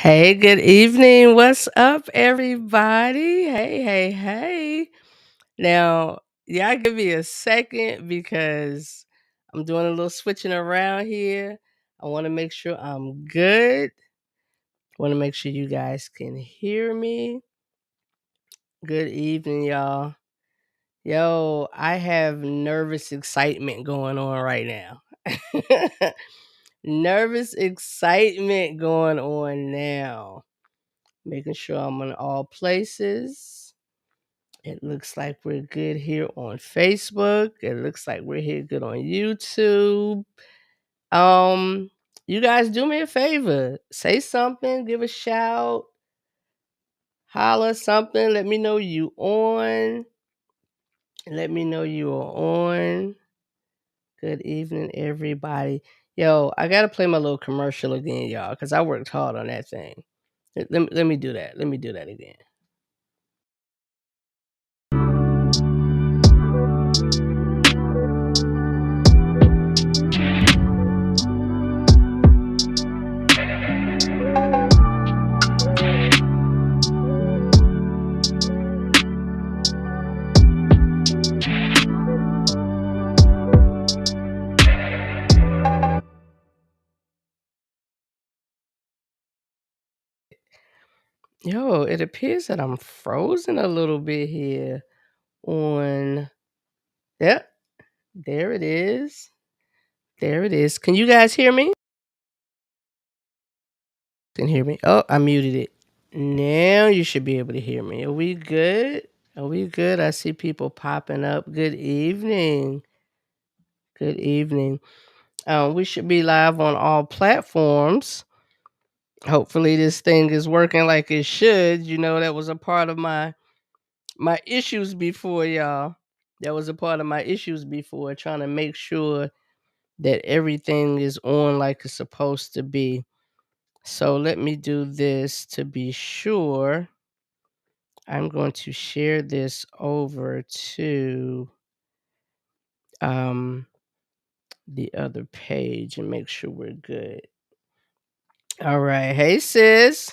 Hey, good evening. What's up, everybody? Hey. Now, y'all give me a second because I'm doing a little switching around here. I want to make sure I'm good. Want to make sure you guys can hear me. Good evening, y'all. Yo, I have nervous excitement going on right now. Nervous excitement going on now. Making sure I'm in all places. It looks like we're good here on Facebook. It looks like we're here good on YouTube. Um, you guys do me a favor. Say something, give a shout, holla something. Let me know you on. Let me know you are on. Good evening, everybody. Yo, I gotta play my little commercial again, y'all, because I worked hard on that thing. Let me do that. Let me do that again. Yo, it appears that I'm frozen a little bit here on yep, there it is. There it is. Can you guys hear me? Can hear me? Oh, I muted it. Now you should be able to hear me. Are we good? Are we good? I see people popping up. Good evening. Good evening. We should be live on all platforms. Hopefully this thing is working like it should. You know, that was a part of my issues before, y'all. That was a part of my issues before, trying to make sure that everything is on like it's supposed to be. So let me do this to be sure. I'm going to share this over to um, the other page and make sure we're good. All right. Hey sis.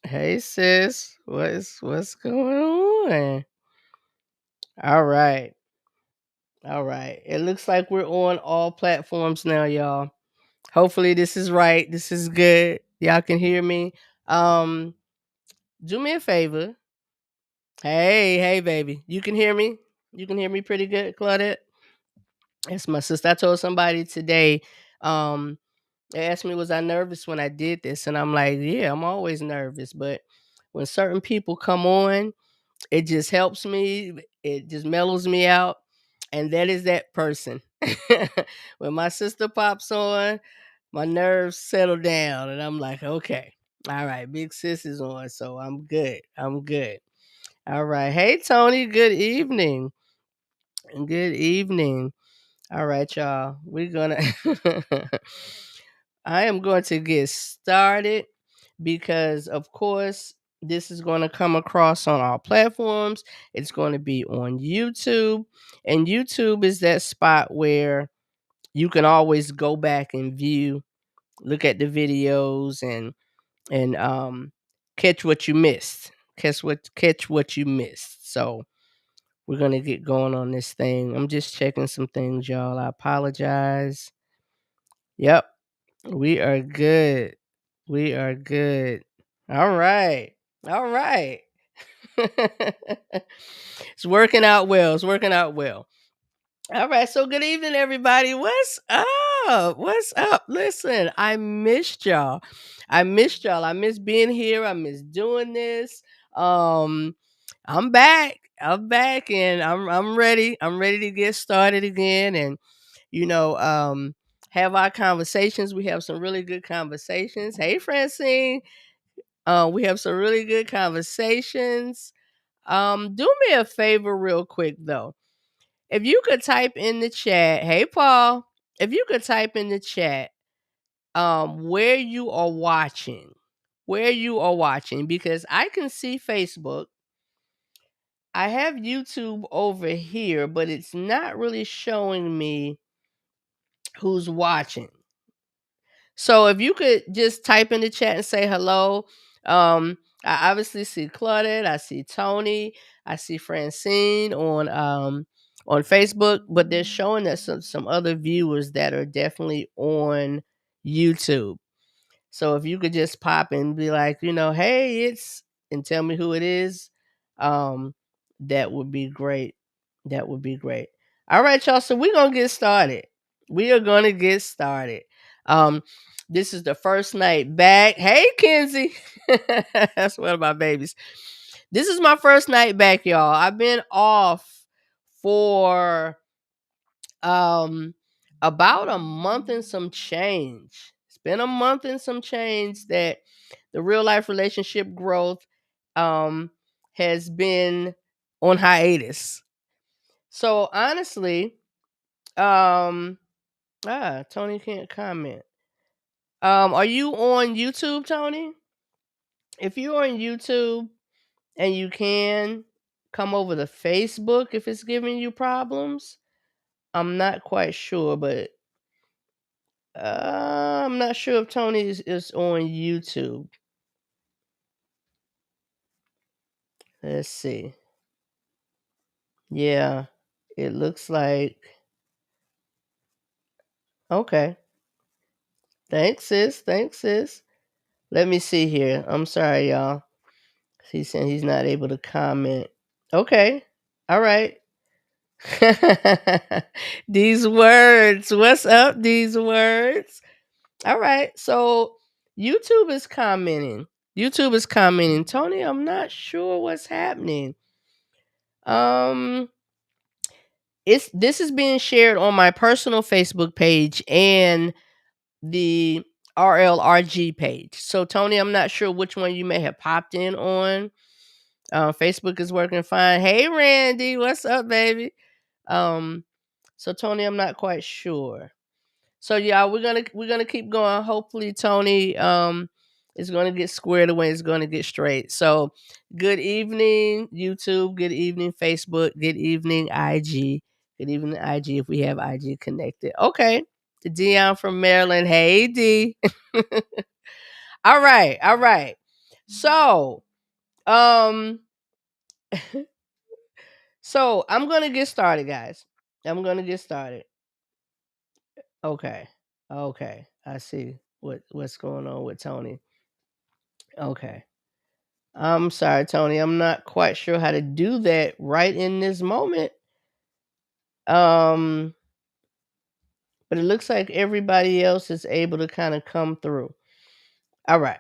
Hey sis. What's going on? All right. All right. It looks like we're on all platforms now, y'all. Hopefully this is right. This is good. Y'all can hear me. Um, do me a favor. Hey, baby. You can hear me? You can hear me pretty good, Claudette? That's my sister. I told somebody today, um, they asked me, was I nervous when I did this? And I'm like, yeah, I'm always nervous. But when certain people come on, it just helps me. It just mellows me out. And that is that person. When my sister pops on, my nerves settle down. And I'm like, okay, all right, big sis is on. So I'm good. I'm good. All right. Hey, Tony. Good evening. Good evening. All right, y'all. We're going to, I am going to get started because, of course, this is going to come across on our platforms. It's going to be on YouTube. And YouTube is that spot where you can always go back and view, look at the videos and catch what you missed. Catch what you missed. So we're gonna get going on this thing. I'm just checking some things, y'all. I apologize. Yep, we are good. We are good. All right. All right. It's working out well. It's working out well. All right. So good evening, everybody. What's up? What's up? Listen, I missed y'all. I missed y'all. I miss being here. I miss doing this. Um, I'm back. I'm back and I'm ready. I'm ready to get started again and you know, have our conversations. We have some really good conversations. Hey Francine. We have some really good conversations. Do me a favor real quick though. If you could type in the chat, hey Paul, if you could type in the chat where you are watching. Where you are watching because I can see Facebook. I have YouTube over here, but it's not really showing me who's watching. So if you could just type in the chat and say hello. I obviously see Claudette, I see Tony, I see Francine on Facebook, but they're showing us some other viewers that are definitely on YouTube. So if you could just pop and be like, hey, it's and tell me who it is, um, that would be great. That would be great. All right, y'all. So we're gonna get started. We are gonna get started. Um, this is the first night back. Hey, Kenzie. That's one of my babies. This is my first night back, y'all. I've been off for about a month and some change. It's been a month and some change that the real life relationship growth um has been on hiatus. So honestly, um Tony can't comment. Are you on YouTube, Tony? If you're on YouTube and you can come over to Facebook if it's giving you problems. I'm not quite sure, but I'm not sure if Tony is on YouTube. Let's see. Yeah, it looks like. Okay. Thanks, sis. Thanks, sis. Let me see here. I'm sorry, y'all. He's saying he's not able to comment. Okay. All right. These words. What's up, these words? All right. So YouTube is commenting. YouTube is commenting. Tony, I'm not sure what's happening. Um this is being shared on my personal Facebook page and the RLRG page. So Tony, I'm not sure which one you may have popped in on. Facebook is working fine. Hey Randy, what's up, baby? Um, so Tony, I'm not quite sure. So yeah, we're gonna keep going. Hopefully Tony is gonna get squared away, is gonna get straight. So good evening, YouTube, good evening, Facebook, good evening, IG. Good evening, IG, if we have IG connected. Okay. Dion from Maryland. Hey D. All right, all right. So um so I'm gonna get started, guys. I'm gonna get started. Okay. Okay. I see what's going on with Tony. Okay. I'm sorry, Tony. I'm not quite sure how to do that right in this moment. Um, but it looks like everybody else is able to kind of come through. All right.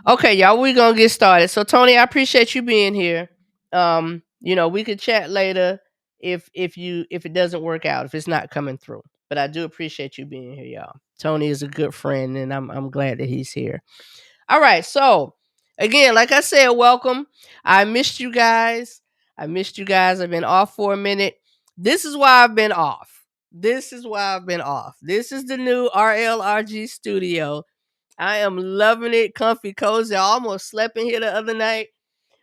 Okay, y'all, we're gonna get started. So Tony, I appreciate you being here. We could chat later if it doesn't work out, if it's not coming through. But I do appreciate you being here, y'all. Tony is a good friend and I'm glad that he's here. All right, so again, like I said, welcome. I missed you guys. I missed you guys. I've been off for a minute. This is why I've been off. This is why I've been off. This is the new RLRG studio. I am loving it. Comfy, cozy. I almost slept in here the other night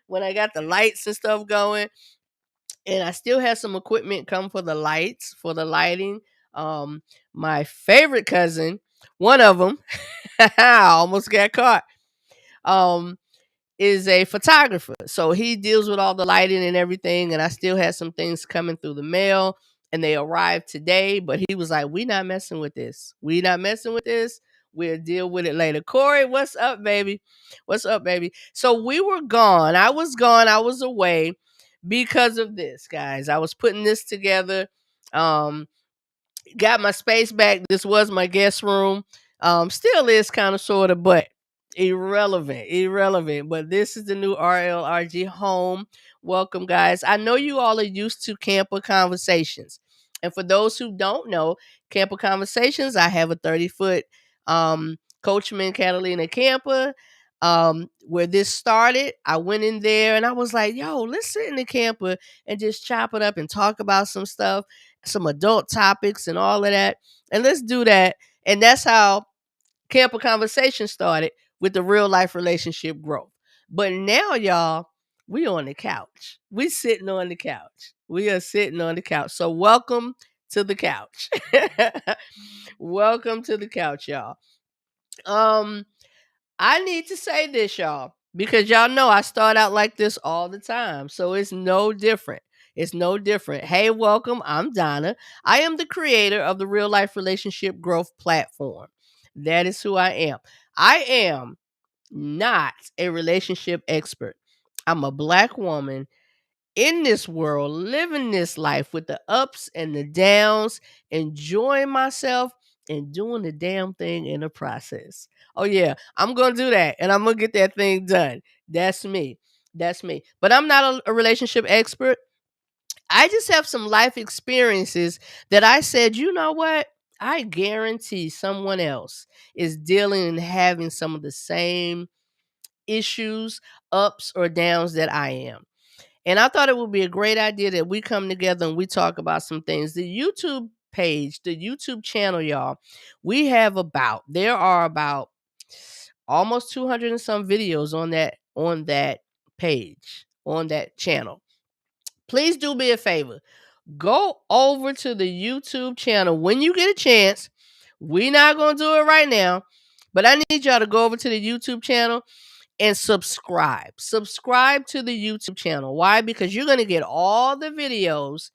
when I got the lights and stuff going. And I still have some equipment come for the lights, for the lighting. My favorite cousin, one of them, I almost got caught. Um, is a photographer. So he deals with all the lighting and everything. And I still had some things coming through the mail and they arrived today. But he was like, we not messing with this. We not messing with this. We'll deal with it later. Corey, what's up, baby? What's up, baby? So we were gone. I was gone. I was away because of this, guys. I was putting this together. Um, got my space back. This was my guest room. Still is kind of sort of, but irrelevant. But this is the new RLRG home. Welcome, guys. I know you all are used to Camper Conversations. And for those who don't know, Camper Conversations, I have a 30-foot Coachman Catalina camper. Where this started, I went in there and I was like, yo, let's sit in the camper and just chop it up and talk about some stuff, some adult topics and all of that. And let's do that. And that's how Camper Conversation started with the real life relationship growth. But now, y'all, we on the couch. We sitting on the couch. We are sitting on the couch. So welcome to the couch. Welcome to the couch, y'all. Um, I need to say this, y'all, because y'all know I start out like this all the time. So it's no different. It's no different. Hey, welcome. I'm Donna. I am the creator of the Real Life Relationship Growth Platform. That is who I am. I am not a relationship expert. I'm a black woman in this world, living this life with the ups and the downs, enjoying myself and doing the damn thing in the process. Oh, yeah, I'm going to do that and I'm going to get that thing done. That's me. That's me. But I'm not a relationship expert. I just have some life experiences that I said, you know what? I guarantee someone else is dealing and having some of the same issues, ups or downs that I am. And I thought it would be a great idea that we come together and we talk about some things. The YouTube page, the YouTube channel, y'all, there are about almost 200 and some videos on that page, on that channel. Please do me a favor. Go over to the YouTube channel when you get a chance. We're not going to do it right now, but I need y'all to go over to the YouTube channel and subscribe. Subscribe to the YouTube channel. Why? Because you're going to get all the videos,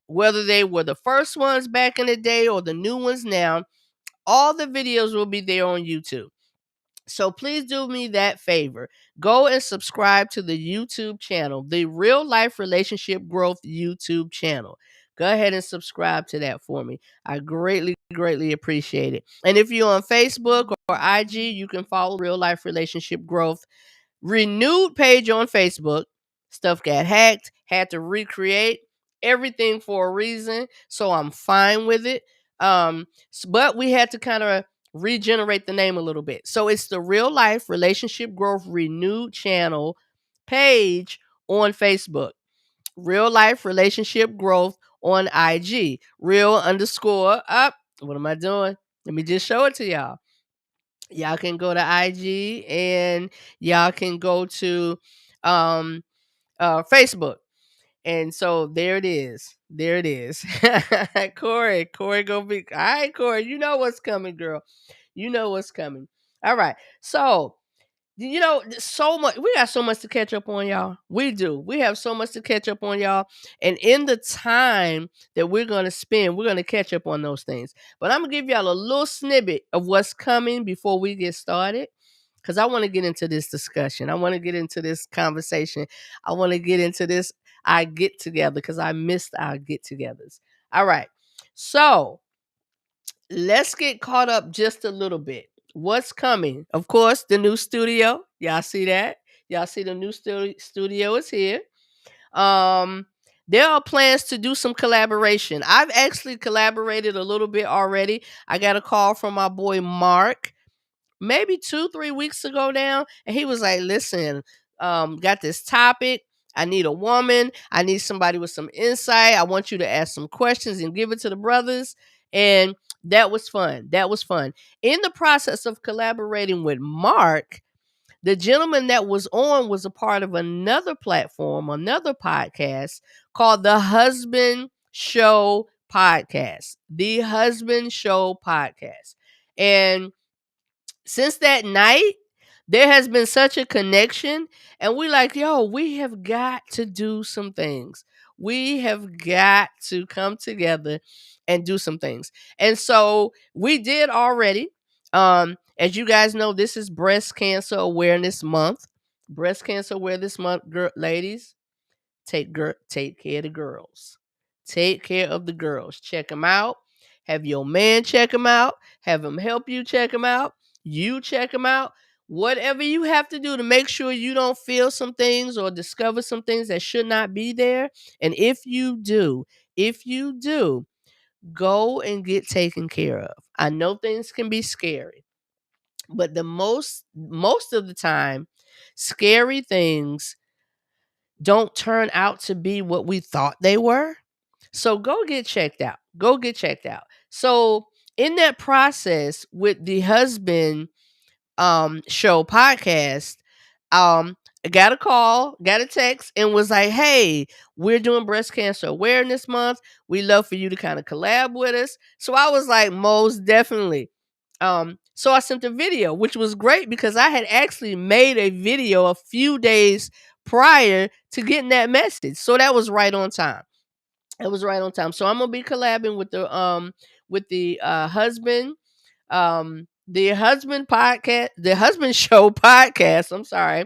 whether they were the first ones back in the day or the new ones now. All the videos will be there on YouTube. So please do me that favor. Go and subscribe to the YouTube channel, the Real Life Relationship Growth YouTube channel. Go ahead and subscribe to that for me. I greatly, greatly appreciate it. And if you're on Facebook or IG, you can follow Real Life Relationship Growth renewed page on Facebook. Stuff got hacked, had to recreate everything for a reason. So I'm fine with it. But we had to kind of regenerate the name a little bit. So it's the Real Life Relationship Growth Renewed channel page on Facebook. Real Life Relationship Growth on IG. Real underscore up. What am I doing? Let me just show it to y'all. Y'all can go to IG and y'all can go to um Facebook. And so there it is. There it is. Corey gonna be all right, Corey. You know what's coming, girl. You know what's coming. All right. So so much we got so much to catch up on, y'all. We do. We have so much to catch up on, y'all. And in the time that we're going to spend, we're going to catch up on those things. But I'm going to give y'all a little snippet of what's coming before we get started, cuz I want to get into this discussion. I want to get into this conversation. I want to get into this I get together, cuz I missed our get-togethers. All right. So, let's get caught up just a little bit. What's coming? Of course, the new studio. Y'all see that? Y'all see the new studio is here. Um, there are plans to do some collaboration. I've actually collaborated a little bit already. I got a call from my boy Mark maybe 2-3 weeks ago now, and he was like, listen, got this topic. I need a woman. I need somebody with some insight. I want you to ask some questions and give it to the brothers. And that was fun. That was fun. In the process of collaborating with Mark, the gentleman that was on was a part of another platform, another podcast called The Husband Show Podcast. The Husband Show Podcast. And since that night, there has been such a connection, and we like, yo, we have got to do some things. We have got to come together and do some things. And so we did already. As you guys know, this is Breast Cancer Awareness Month. Breast Cancer Awareness Month, ladies. Take care of the girls. Take care of the girls. Check them out. Have your man check them out. Have him help you check them out. You check them out. Whatever you have to do to make sure you don't feel some things or discover some things that should not be there. And if you do, go and get taken care of. I know things can be scary, but the most of the time, scary things don't turn out to be what we thought they were. So go get checked out. Go get checked out. So in that process with the husband show podcast, I got a call, got a text, and was like, hey, we're doing breast cancer awareness month. We love for you to kind of collab with us. So I was like, most definitely. So I sent a video, which was great because I had actually made a video a few days prior to getting that message. So that was right on time. It was right on time. So I'm gonna be collabing with the husband podcast, the husband show podcast. I'm sorry,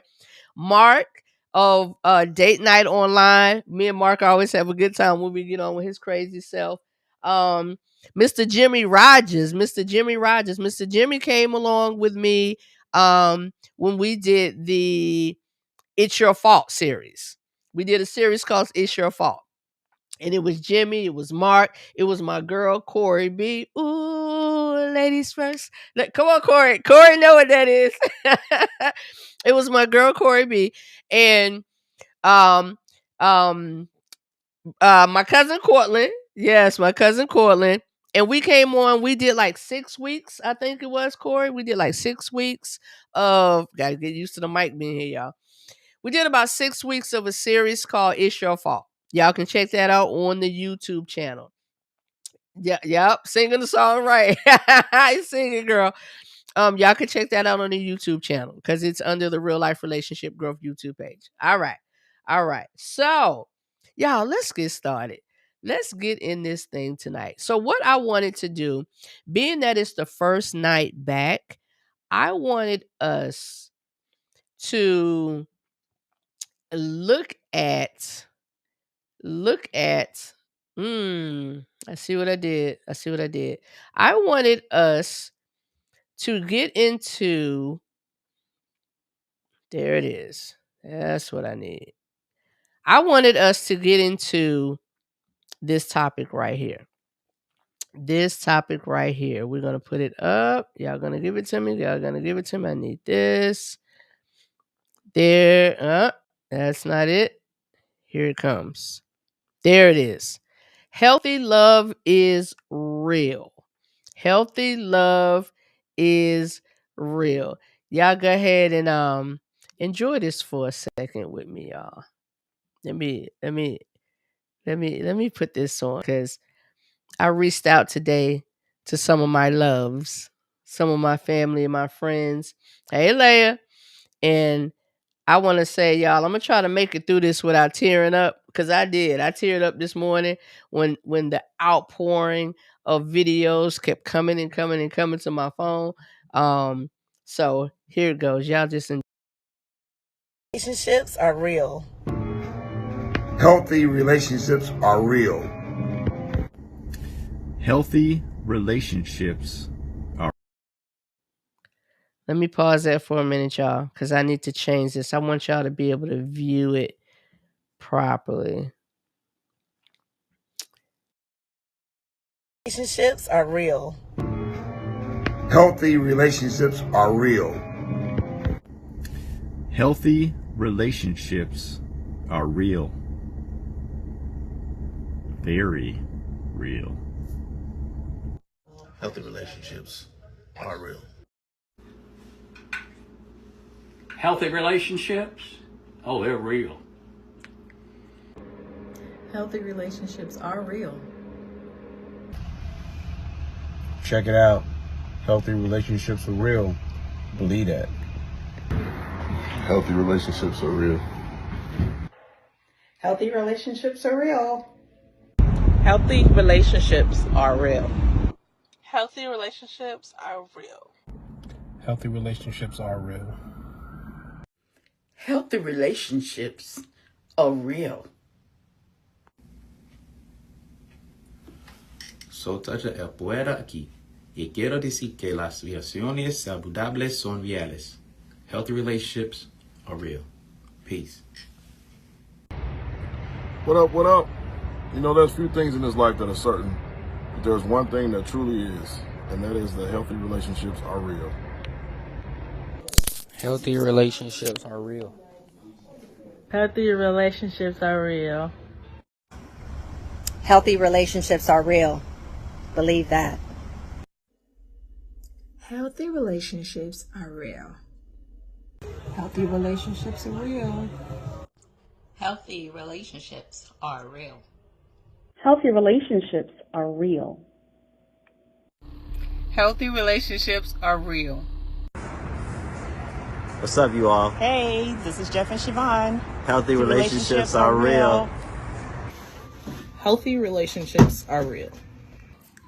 Mark of Date Night Online. Me and Mark always have a good time when we get on with his crazy self. Um, Mr. Jimmy Rogers, Mr. Jimmy came along with me when we did the It's Your Fault series. We did a series called It's Your Fault. And it was Jimmy, it was Mark, it was my girl Corey B. Ooh, ladies first. Come on, Corey. Corey know what that is. It was my girl Corey B. And um um my cousin Cortland. Yes, my cousin Cortland. And we came on, we did like 6 weeks, I think it was, Corey. We did like 6 weeks of gotta get used to the mic being here, y'all. We did about 6 weeks of a series called It's Your Fault. Y'all can check that out on the YouTube channel. Yeah, yep, singing the song right. You singing, girl. Y'all can check that out on the YouTube channel because it's under the Real Life Relationship Growth YouTube page. All right. All right. So, y'all, let's get started. Let's get in this thing tonight. So, what I wanted to do, being that it's the first night back, I wanted us to look at I see what I did. I wanted us to get into there it is. That's what I need. I wanted us to get into this topic right here. This topic right here. We're going to put it up. Y'all going to give it to me. I need this. There. That's not it. Here it comes. There it is. Healthy love is real. Healthy love is real. Y'all go ahead and enjoy this for a second with me, y'all. Let me put this on because I reached out today to some of my loves, some of my family and my friends. Hey Leia. And I want to say, y'all, I'm gonna try to make it through this without tearing up because I did. I teared up this morning when the outpouring of videos kept coming and coming and coming to my phone. So here it goes. Y'all just relationships are real. Healthy relationships are real. Healthy relationships are. Let me pause that for a minute, y'all, because I need to change this. I want y'all to be able to view it properly. Relationships are real. Healthy relationships are real. Healthy relationships are real. Very real. Healthy relationships are real. Healthy relationships? Oh, they're real. Healthy relationships are real. Check it out. Healthy relationships are real. Believe that. Healthy relationships are real. Healthy relationships are real. Healthy relationships are real. Healthy relationships are real. Healthy relationships are real. Healthy relationships are real. Soy el poeta aquí y quiero decir que las relaciones saludables son reales. Healthy relationships are real. Peace. What up, what up? You know, there's few things in this life that are certain, but there's one thing that truly is, and that is that healthy relationships are real. Healthy relationships are real. Healthy relationships are real. Healthy relationships are real. Believe that. Healthy relationships are real. Healthy relationships are real. Healthy relationships are real. Healthy relationships are real. Healthy relationships are real. What's up, you all? Hey, this is Jeff and Siobhan. Healthy relationships are real. Healthy relationships are real.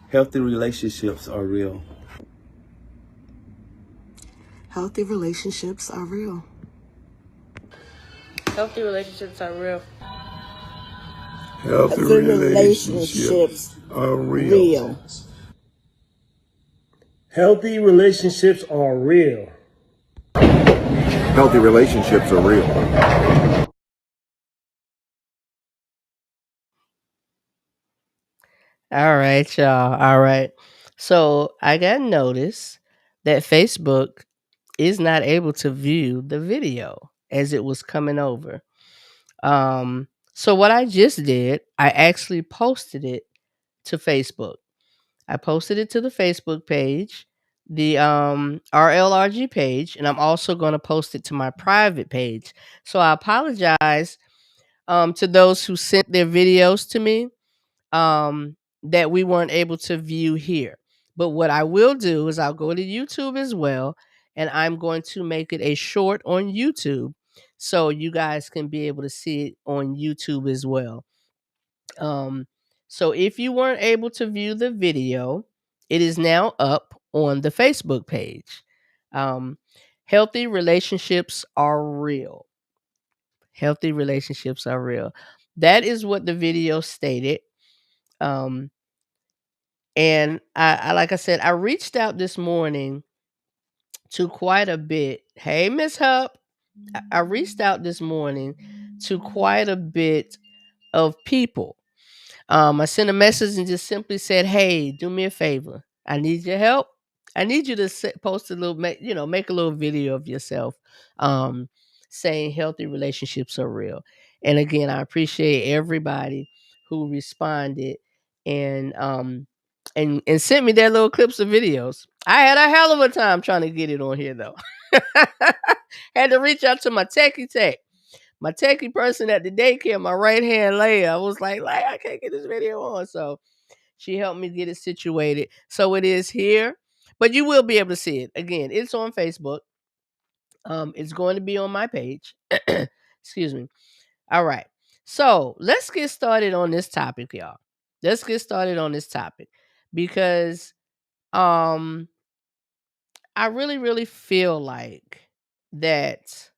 Healthy relationships are real. Healthy relationships are real. Healthy relationships are real. Healthy relationships are real. Healthy relationships are real. Healthy relationships are real. All right, y'all. All right. So I got notice that Facebook is not able to view the video as it was coming over. So what I just did, I actually posted it to Facebook. I posted it to the Facebook page, the RLRG page, and I'm also going to post it to my private page. So I apologize to those who sent their videos to me that we weren't able to view here. But what I will do is I'll go to YouTube as well, and I'm going to make it a short on YouTube so you guys can be able to see it on YouTube as well. So if you weren't able to view the video, it is now up on the Facebook page. Healthy relationships are real. Healthy relationships are real. That is what the video stated. And I like I said, I reached out this morning to quite a bit. Hey, Miss Hup. I reached out this morning to quite a bit of people. I sent a message and just simply said, "Hey, do me a favor. I need your help. I need you to post a little, make a little video of yourself, saying healthy relationships are real." And again, I appreciate everybody who responded and sent me their little clips of videos. I had a hell of a time trying to get it on here though. Had to reach out to my techie person at the daycare, my right hand Leia. I was like, I can't get this video on. So she helped me get it situated. So it is here, but you will be able to see it. Again, it's on Facebook. It's going to be on my page. Excuse me. All right. So let's get started on this topic, y'all. Let's get started on this topic because I really, really feel like that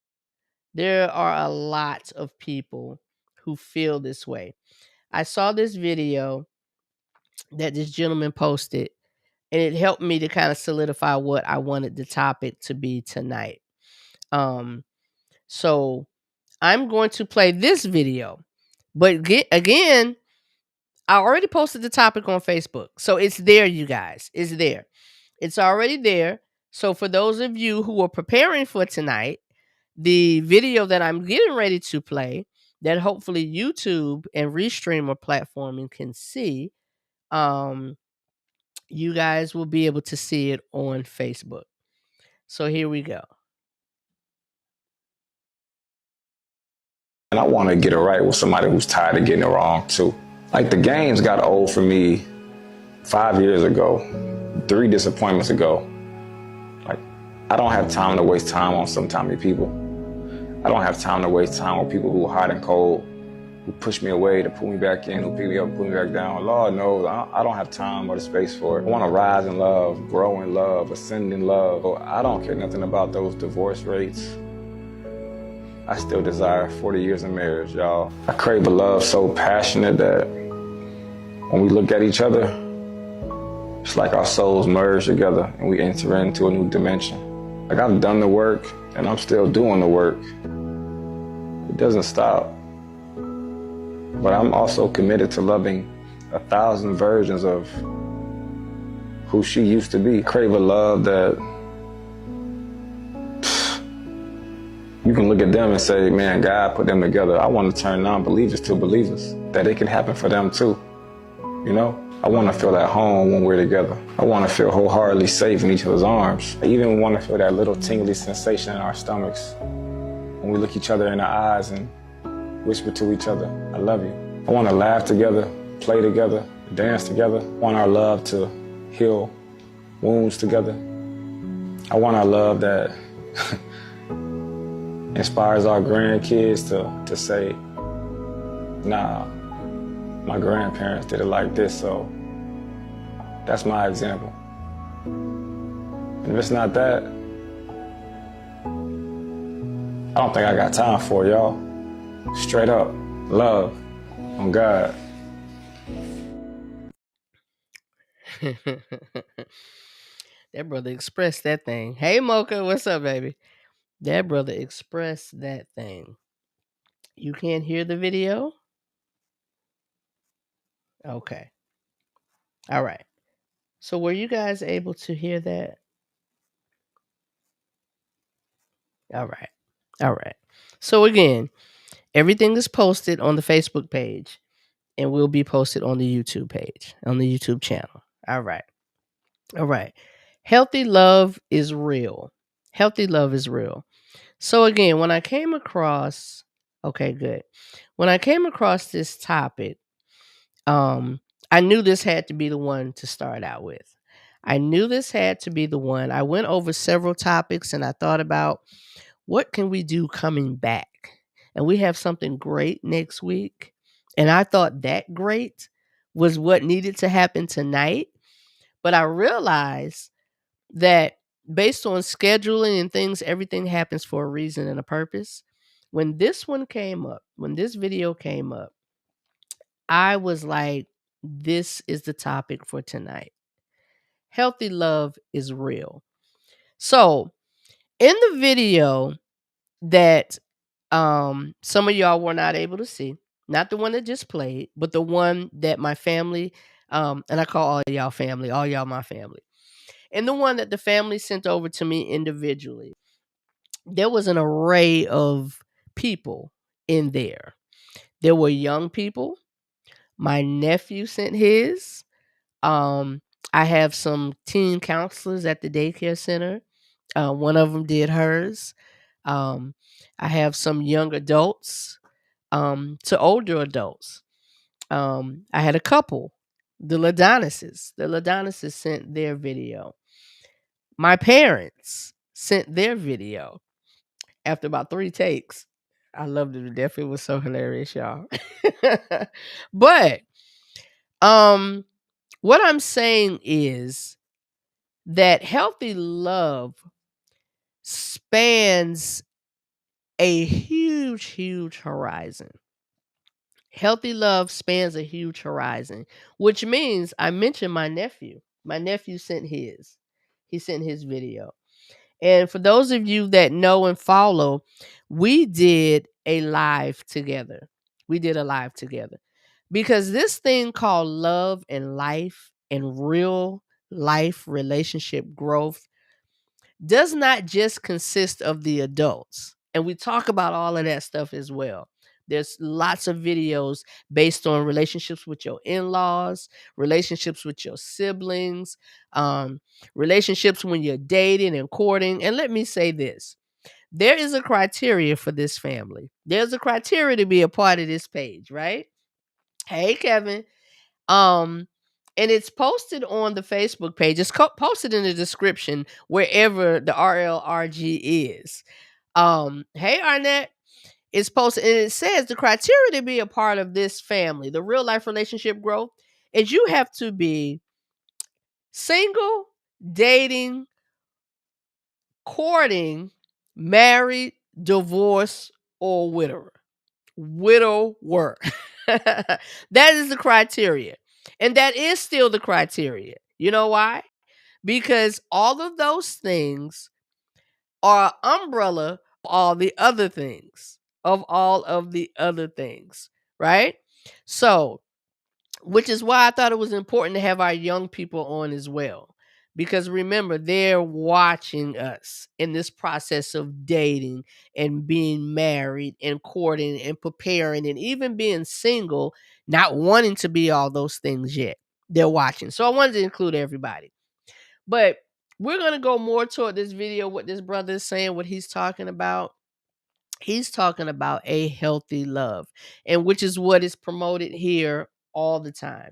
there are a lot of people who feel this way. I saw this video that this gentleman posted, and it helped me to kind of solidify what I wanted the topic to be tonight. So I'm going to play this video, but again, I already posted the topic on Facebook. So it's there, you guys. It's there. It's already there. So for those of you who are preparing for tonight, the video that I'm getting ready to play that hopefully YouTube and Restream or platforming can see, you guys will be able to see it on Facebook. So here we go. And I want to get it right with somebody who's tired of getting it wrong too. Like the games got old for me 5 years ago, 3 disappointments ago. Like I don't have time to waste time on some timely people. I don't have time to waste time with people who are hot and cold, who push me away to pull me back in, who pick me up and pull me back down. Lord knows, I don't have time or the space for it. I want to rise in love, grow in love, ascend in love. I don't care nothing about those divorce rates. I still desire 40 years of marriage, y'all. I crave a love so passionate that when we look at each other, it's like our souls merge together and we enter into a new dimension. Like I've done the work and I'm still doing the work. It doesn't stop. But I'm also committed to loving 1,000 versions of who she used to be. I crave a love that you can look at them and say, man, God put them together. I want to turn non-believers to believers, that it can happen for them too. You know, I want to feel at home when we're together. I want to feel wholeheartedly safe in each other's arms. I even want to feel that little tingly sensation in our stomachs when we look each other in the eyes and whisper to each other, I love you. I want to laugh together, play together, dance together. I want our love to heal wounds together. I want our love that inspires our grandkids to say, nah, my grandparents did it like this, so that's my example. And if it's not that, I don't think I got time for it, y'all. Straight up, love, on God. That brother expressed that thing. Hey, Mocha, what's up, baby? That brother expressed that thing. You can't hear the video? Okay. All right. So were you guys able to hear that? All right. All right. So again, everything is posted on the Facebook page and will be posted on the YouTube page, on the YouTube channel. All right. All right. Healthy love is real. Healthy love is real. So again, when I came across, okay, good. When I came across this topic, I knew this had to be the one to start out with. I knew this had to be the one. I went over several topics and I thought about what can we do coming back? And we have something great next week. And I thought that great was what needed to happen tonight. But I realized that based on scheduling and things, everything happens for a reason and a purpose. When this one came up, when this video came up, I was like, this is the topic for tonight. Healthy love is real. So in the video that some of y'all were not able to see, not the one that just played, but the one that my family, and I call all y'all family, all y'all my family, and the one that the family sent over to me individually, there was an array of people in there. There were young people. My nephew sent his. I have some teen counselors at the daycare center. One of them did hers. I have some young adults to older adults. I had a couple, the Ladonises. The Ladonises sent their video. My parents sent their video after about 3 takes. I loved it to death. It was so hilarious, y'all. But what I'm saying is that healthy love spans a huge, huge horizon. Healthy love spans a huge horizon, which means I mentioned my nephew. My nephew sent his. He sent his video. And for those of you that know and follow, we did a live together. We did a live together. Because this thing called love and life and real life relationship growth does not just consist of the adults. And we talk about all of that stuff as well. There's lots of videos based on relationships with your in-laws, relationships with your siblings, relationships when you're dating and courting. And let me say this. There is a criteria for this family. There's a criteria to be a part of this page, right? Hey, Kevin. And it's posted on the Facebook page. It's posted in the description wherever the RLRG is. Hey, Arnett. It's posted and it says the criteria to be a part of this family, the real life relationship growth, is you have to be single, dating, courting, married, divorced, or widower. Widower. That is the criteria. And that is still the criteria. You know why? Because all of those things are umbrella of all the other things. Right? So, which is why I thought it was important to have our young people on as well. Because remember, they're watching us in this process of dating and being married and courting and preparing and even being single, not wanting to be all those things yet. They're watching. So I wanted to include everybody. But we're going to go more toward this video, what this brother is saying, what he's talking about. He's talking about a healthy love, and which is what is promoted here all the time.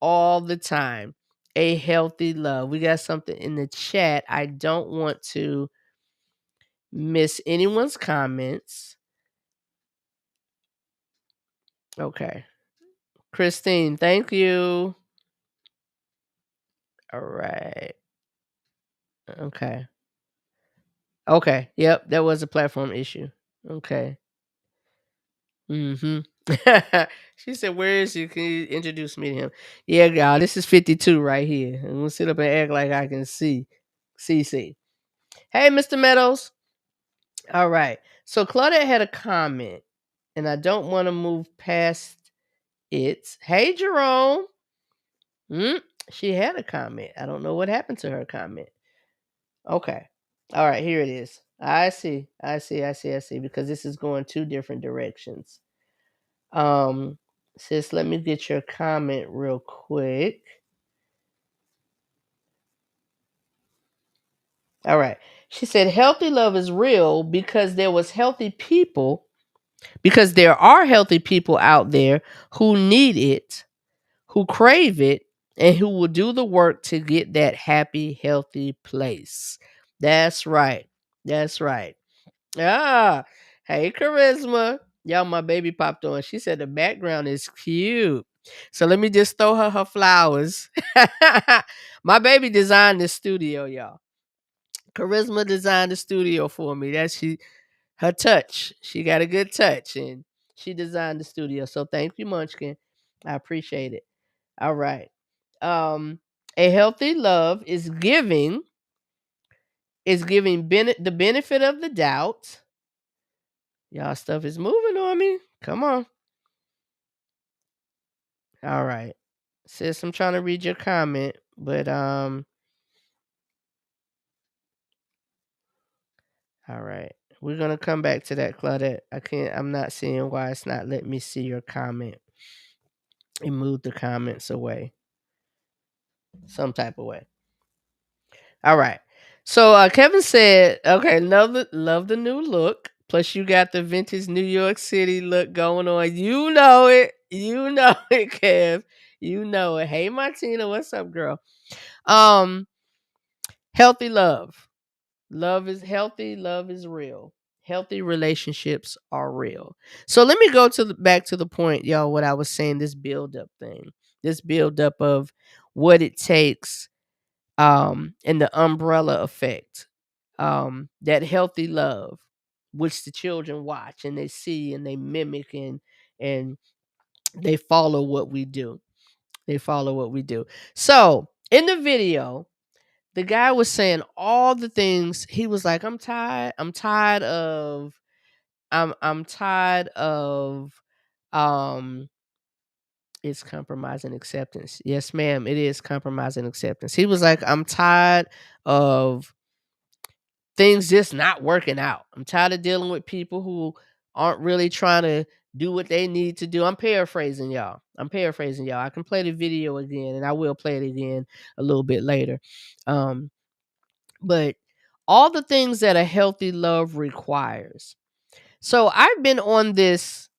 All the time. A healthy love. We got something in the chat. I don't want to miss anyone's comments. Okay. Christine, thank you. All right. Okay. Okay. Yep, that was a platform issue. Okay. She said, "Where is he? Can you introduce me to him?" Yeah, y'all, this is 52 right here. I'm gonna sit up and act like I can see. CC. Hey, Mr. Meadows. All right. So Claudette had a comment, and I don't want to move past it. Hey, Jerome. She had a comment. I don't know what happened to her comment. Okay. All right, here it is. I see. Because this is going two different directions. Sis, let me get your comment real quick. All right. She said healthy love is real because there are healthy people out there who need it, who crave it, and who will do the work to get that happy, healthy place. That's right. Ah, hey, Charisma. Y'all, my baby popped on. She said the background is cute. So let me just throw her flowers. My baby designed this studio, y'all. Charisma designed the studio for me. That's her touch. She got a good touch, and she designed the studio. So thank you, Munchkin. I appreciate it. All right. A healthy love is giving the benefit of the doubt. Y'all stuff is moving on me. Come on. All right. Sis, I'm trying to read your comment, but all right. We're gonna come back to that, Claudette. I'm not seeing why it's not letting me see your comment. It moved the comments away. Some type of way. All right. So Kevin said, okay, love the new look. Plus you got the vintage New York City look going on. You know it, Kev. You know it. Hey Martina, what's up, girl? Healthy love. Love is healthy, love is real. Healthy relationships are real. So let me go back to the point, y'all, what I was saying, this build up thing. This build up of what it takes and the umbrella effect. That healthy love, which the children watch and they see and they mimic and they follow what we do. So in the video, the guy was saying all the things. He was like, I'm tired of it's compromise and acceptance. Yes, ma'am, it is compromise and acceptance. He was like, I'm tired of things just not working out. I'm tired of dealing with people who aren't really trying to do what they need to do. I'm paraphrasing y'all. I can play the video again, and I will play it again a little bit later. But all the things that a healthy love requires. So I've been on this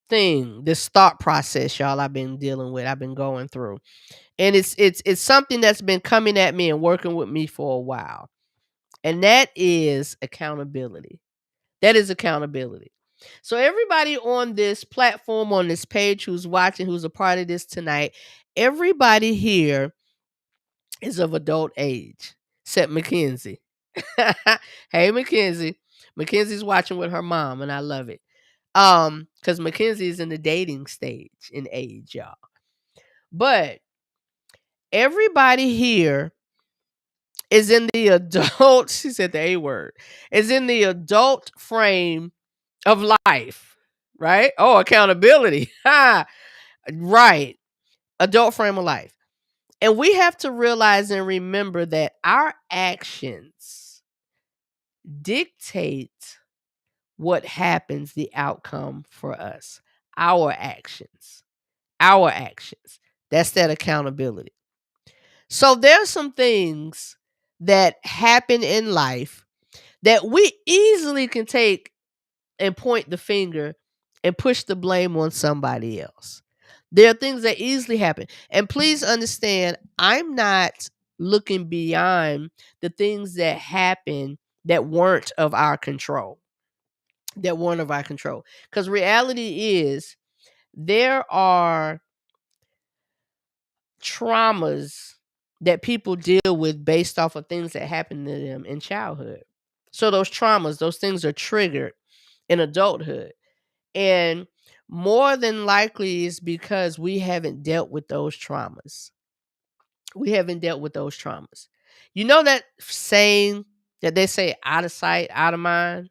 thought process, y'all, I've been going through. And it's something that's been coming at me and working with me for a while. And that is accountability. So everybody on this platform, on this page, who's watching, who's a part of this tonight, everybody here is of adult age, except Mackenzie. Hey, Mackenzie. Mackenzie's watching with her mom, and I love it. Because Mackenzie is in the dating stage in age, y'all. But everybody here is in the adult, she said the A word, is in the adult frame of life, right? Oh, accountability. Right. Adult frame of life. And we have to realize and remember that our actions dictate what happens, the outcome for us. Our actions. That's that accountability. So there's some things that happen in life that we easily can take and point the finger and push the blame on somebody else. There are things that easily happen. And please understand, I'm not looking beyond the things that happen that weren't of our control. Because reality is there are traumas that people deal with based off of things that happened to them in childhood. So those traumas, those things are triggered in adulthood. And more than likely is because we haven't dealt with those traumas. You know that saying that they say out of sight, out of mind?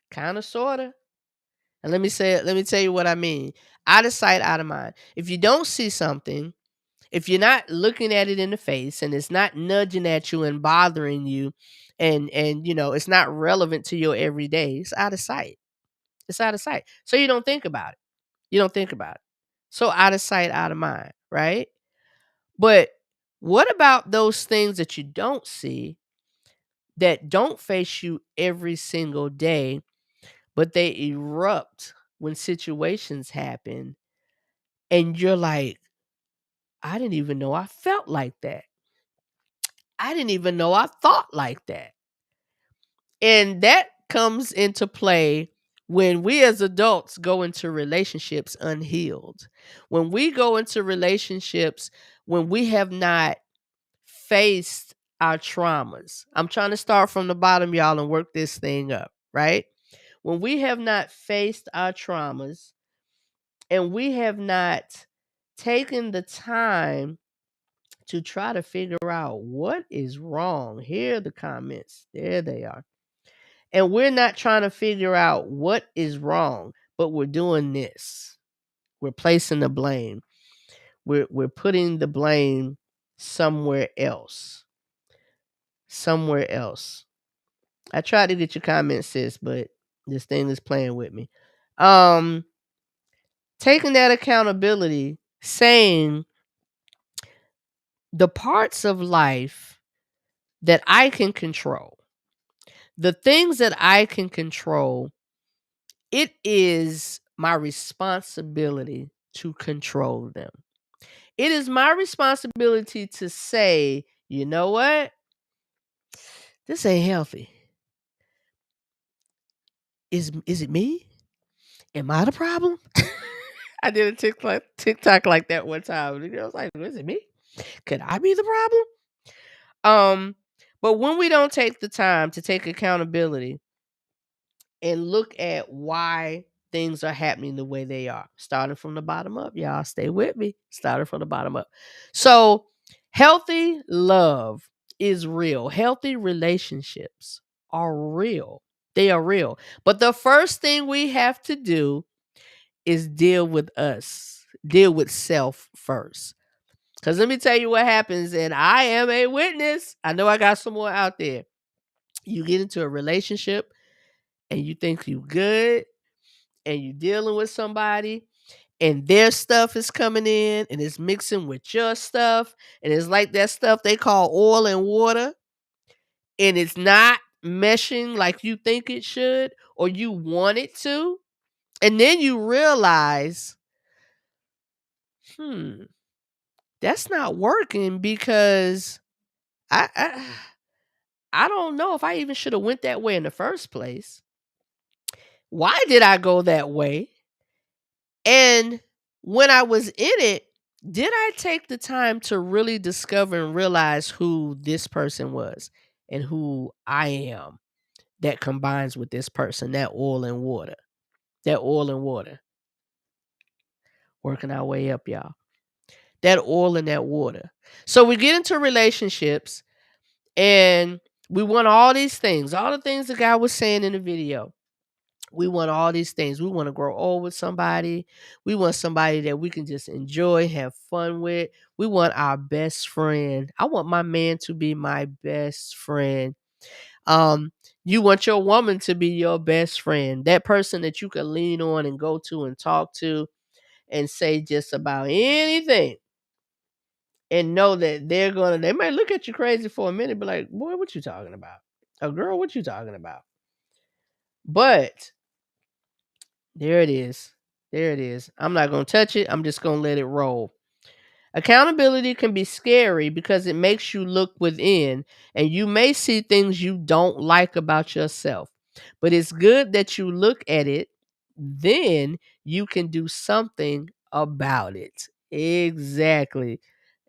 Kind of, sort of. And let me tell you what I mean. Out of sight, out of mind. If you don't see something, if you're not looking at it in the face and it's not nudging at you and bothering you and it's not relevant to your everyday, it's out of sight. It's out of sight. So you don't think about it. So out of sight, out of mind, right? But what about those things that you don't see that don't face you every single day, but they erupt when situations happen and you're like, I didn't even know I felt like that. I didn't even know I thought like that. And that comes into play when we as adults go into relationships unhealed. When we go into relationships when we have not faced our traumas. I'm trying to start from the bottom, y'all, and work this thing up, right? When we have not faced our traumas and we have not taken the time to try to figure out what is wrong. Here are the comments. There they are. And we're not trying to figure out what is wrong, but we're doing this. We're placing the blame. We're putting the blame somewhere else. Somewhere else. I tried to get your comments, sis, but this thing is playing with me. Taking that accountability, saying the parts of life that I can control, the things that I can control, it is my responsibility to control them. It is my responsibility to say, you know what? This ain't healthy. Is it me? Am I the problem? I did a TikTok like that one time. The girl was like, is it me? Could I be the problem? But when we don't take the time to take accountability and look at why things are happening the way they are, starting from the bottom up, y'all, stay with me, starting from the bottom up. So healthy love is real. Healthy relationships are real. They are real. But the first thing we have to do is deal with us, deal with self first. Because let me tell you what happens, and I am a witness. I know I got some more out there. You get into a relationship and you think you good and you dealing with somebody and their stuff is coming in and it's mixing with your stuff. And it's like that stuff they call oil and water. And it's not meshing like you think it should or you want it to. And then you realize, that's not working because I don't know if I even should have went that way in the first place. Why did I go that way? And when I was in it, did I take the time to really discover and realize who this person was and who I am that combines with this person, that oil and water? That oil and water. Working our way up, y'all. That oil and that water. So we get into relationships and we want all these things, all the things the guy was saying in the video. We want all these things. We want to grow old with somebody. We want somebody that we can just enjoy, have fun with. We want our best friend. I want my man to be my best friend. You want your woman to be your best friend. That person that you can lean on and go to and talk to and say just about anything. And know that they might look at you crazy for a minute, but like, boy, what you talking about? Oh, girl, what you talking about? But there it is. There it is. I'm not going to touch it. I'm just going to let it roll. Accountability can be scary because it makes you look within and you may see things you don't like about yourself. But it's good that you look at it, then you can do something about it. Exactly.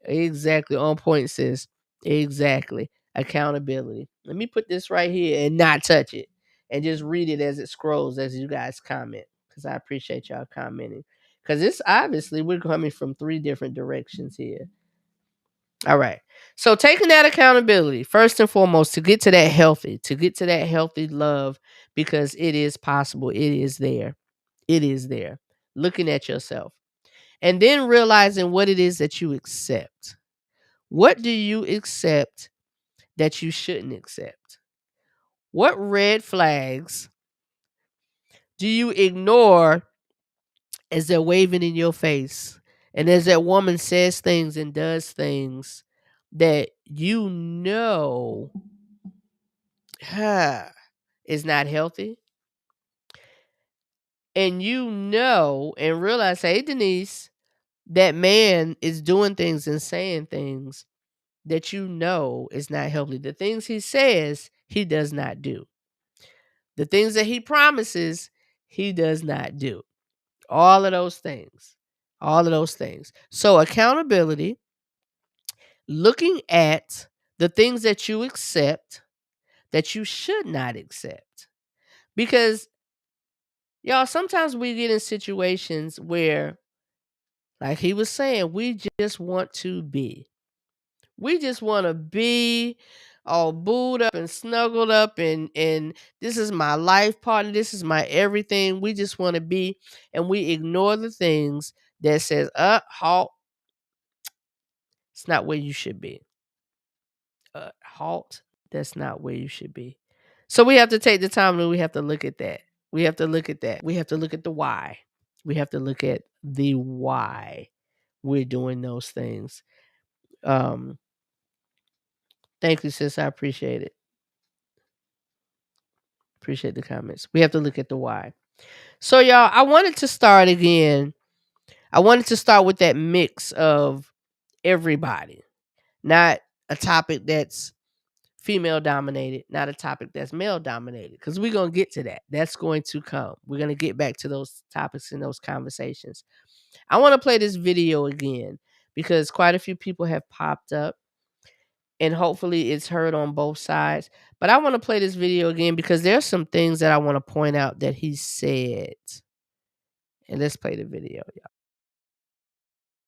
Exactly. On point, sis. Exactly. Accountability. Let me put this right here and not touch it and just read it as it scrolls as you guys comment because I appreciate y'all commenting. Because it's obviously we're coming from 3 different directions here. All right. So taking that accountability, first and foremost, to get to that healthy love, because it is possible. It is there. It is there. Looking at yourself. And then realizing what it is that you accept. What do you accept that you shouldn't accept? What red flags do you ignore as they're waving in your face? And as that woman says things and does things that you know is not healthy. And you know and realize, hey, Denise, that man is doing things and saying things that you know is not healthy. The things he says, he does not do. The things that he promises, he does not do. All of those things. All of those things. So accountability, looking at the things that you accept that you should not accept. Because, y'all, sometimes we get in situations where, like he was saying, we just want to be. We just want to be all booed up and snuggled up and this is my life partner. This is my everything. We just want to be, and we ignore the things that says, halt. It's not where you should be. Halt. That's not where you should be. So we have to take the time and we have to look at that. We have to look at that. We have to look at the why. We have to look at the why we're doing those things. Thank you, sis. I appreciate it. Appreciate the comments. We have to look at the why. So, y'all, I wanted to start again. I wanted to start with that mix of everybody, not a topic that's female dominated, not a topic that's male dominated, because we're going to get to that. That's going to come. We're going to get back to those topics and those conversations. I want to play this video again because quite a few people have popped up and hopefully it's heard on both sides. But I want to play this video again because there's some things that I want to point out that he said. And let's play the video, y'all.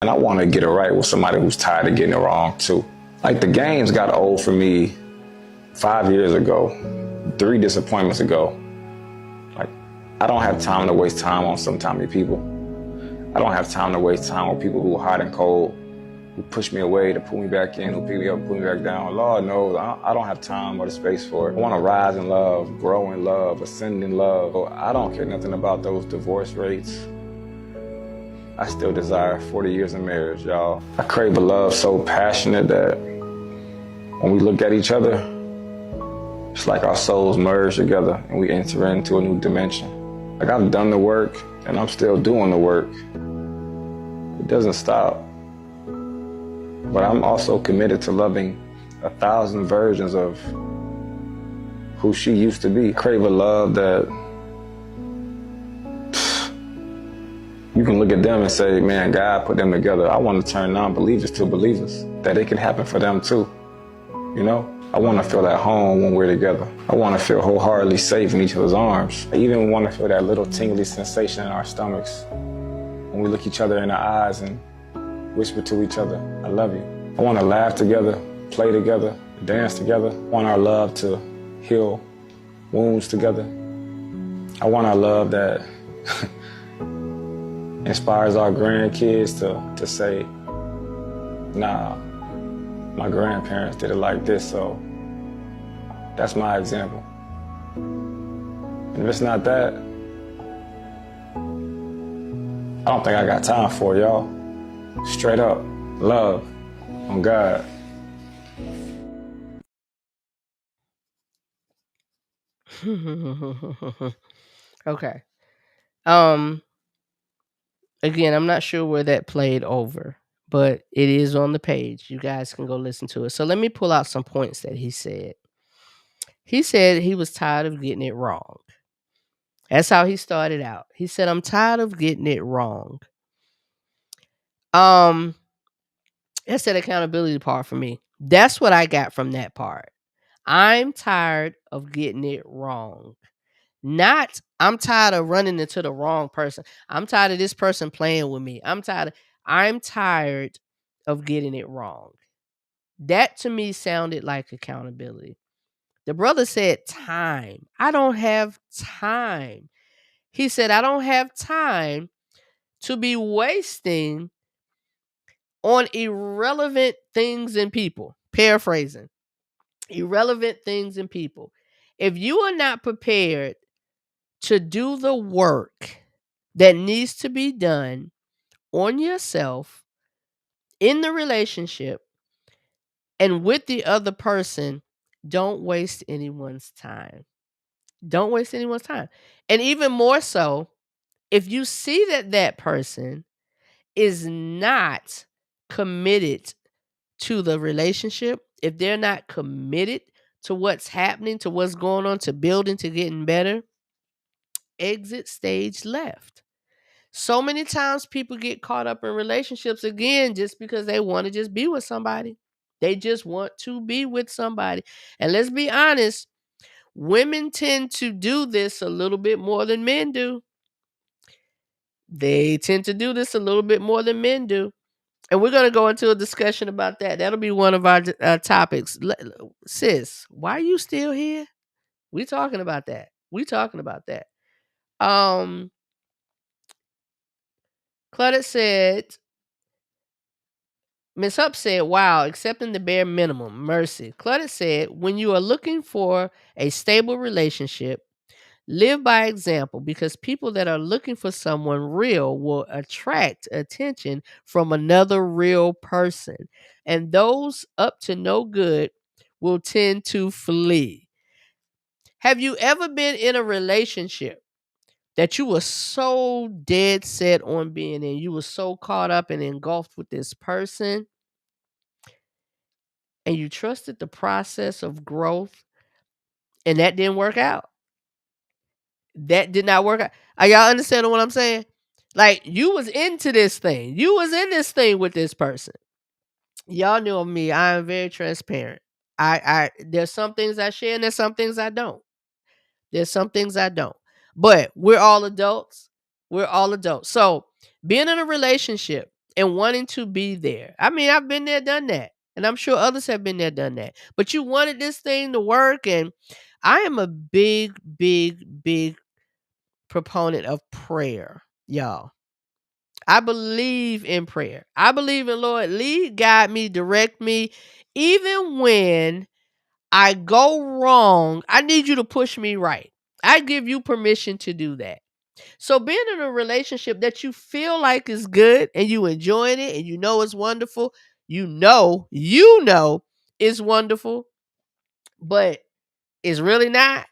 And I want to get it right with somebody who's tired of getting it wrong too. Like the games got old for me 5 years ago, 3 disappointments ago. Like, I don't have time to waste time on some timely people. I don't have time to waste time with people who are hot and cold, who push me away to pull me back in, who pick me up and pull me back down. Lord knows, I don't have time or the space for it. I want to rise in love, grow in love, ascend in love. I don't care nothing about those divorce rates. I still desire 40 years of marriage, y'all. I crave a love so passionate that when we look at each other, it's like our souls merge together and we enter into a new dimension. Like I've done the work and I'm still doing the work. It doesn't stop. But I'm also committed to loving 1,000 versions of who she used to be. I crave a love that you can look at them and say, man, God put them together. I want to turn non-believers to believers, that it can happen for them too. You know, I want to feel at home when we're together. I want to feel wholeheartedly safe in each other's arms. I even want to feel that little tingly sensation in our stomachs when we look each other in the eyes and whisper to each other, I love you. I want to laugh together, play together, dance together. I want our love to heal wounds together. I want our love that inspires our grandkids to say, nah, my grandparents did it like this, so that's my example. And if it's not that, I don't think I got time for it, y'all. Straight up, love on God. Okay. Again, I'm not sure where that played over, but it is on the page. You guys can go listen to it. So let me pull out some points that he said. He said he was tired of getting it wrong. That's how he started out. He said, I'm tired of getting it wrong. That's that accountability part for me. That's what I got from that part. I'm tired of getting it wrong. Not, I'm tired of running into the wrong person. I'm tired of this person playing with me. I'm tired of getting it wrong. That to me sounded like accountability. The brother said time. I don't have time. He said, I don't have time to be wasting on irrelevant things and people. Paraphrasing. Irrelevant things and people. If you are not prepared to do the work that needs to be done on yourself, in the relationship, and with the other person, don't waste anyone's time. Don't waste anyone's time. And even more so, if you see that that person is not committed to the relationship, if they're not committed to what's happening, to what's going on, to building, to getting better, exit stage left. So many times people get caught up in relationships again just because they want to just be with somebody. They just want to be with somebody. And let's be honest, women tend to do this a little bit more than men do. They tend to do this a little bit more than men do. And we're going to go into a discussion about that. That'll be one of our topics. Sis, why are you still here? We talking about that. Claudette said, Miss Hupp said, wow, accepting the bare minimum, mercy. Claudette said, when you are looking for a stable relationship, live by example, because people that are looking for someone real will attract attention from another real person. And those up to no good will tend to flee. Have you ever been in a relationship that you were so dead set on being in? You were so caught up and engulfed with this person, and you trusted the process of growth, and that didn't work out. That did not work out. Are y'all understanding what I'm saying? Like, you was into this thing. You was in this thing with this person. Y'all know me. I am very transparent. There's some things I share and there's some things I don't. But we're all adults. So being in a relationship and wanting to be there. I mean, I've been there, done that. And I'm sure others have been there, done that. But you wanted this thing to work. And I am a big, big, big proponent of prayer, y'all. I believe in prayer. I believe in Lord, lead, guide me, direct me. Even when I go wrong, I need you to push me right. I give you permission to do that. So being in a relationship that you feel like is good and you enjoying it and you know it's wonderful, you know it's wonderful, but it's really not.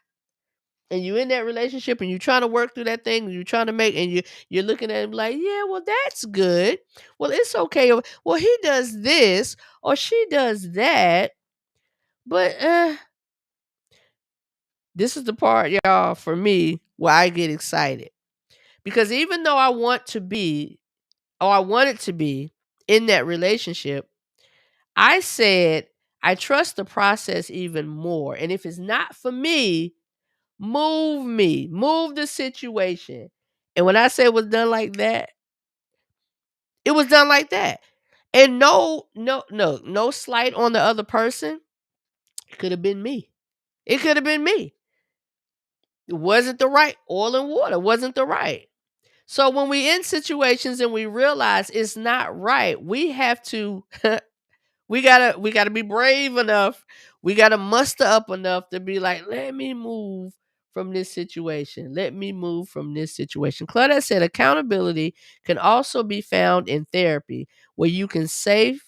And you in that relationship and you're trying to work through that thing and you're trying to make, and you're looking at him like, yeah, well, that's good. Well, it's okay. Well, he does this or she does that. But this is the part, y'all, for me, where I get excited. Because even though I wanted to be in that relationship, I said, I trust the process even more. And if it's not for me, move the situation. And when I say it was done like that, it was done like that. And no slight on the other person. It could have been me. It wasn't the right oil and water. Wasn't the right. So when we in situations and we realize it's not right, we have to we gotta be brave enough. We gotta muster up enough to be like, let me move from this situation. Claudette said accountability can also be found in therapy, where you can safely,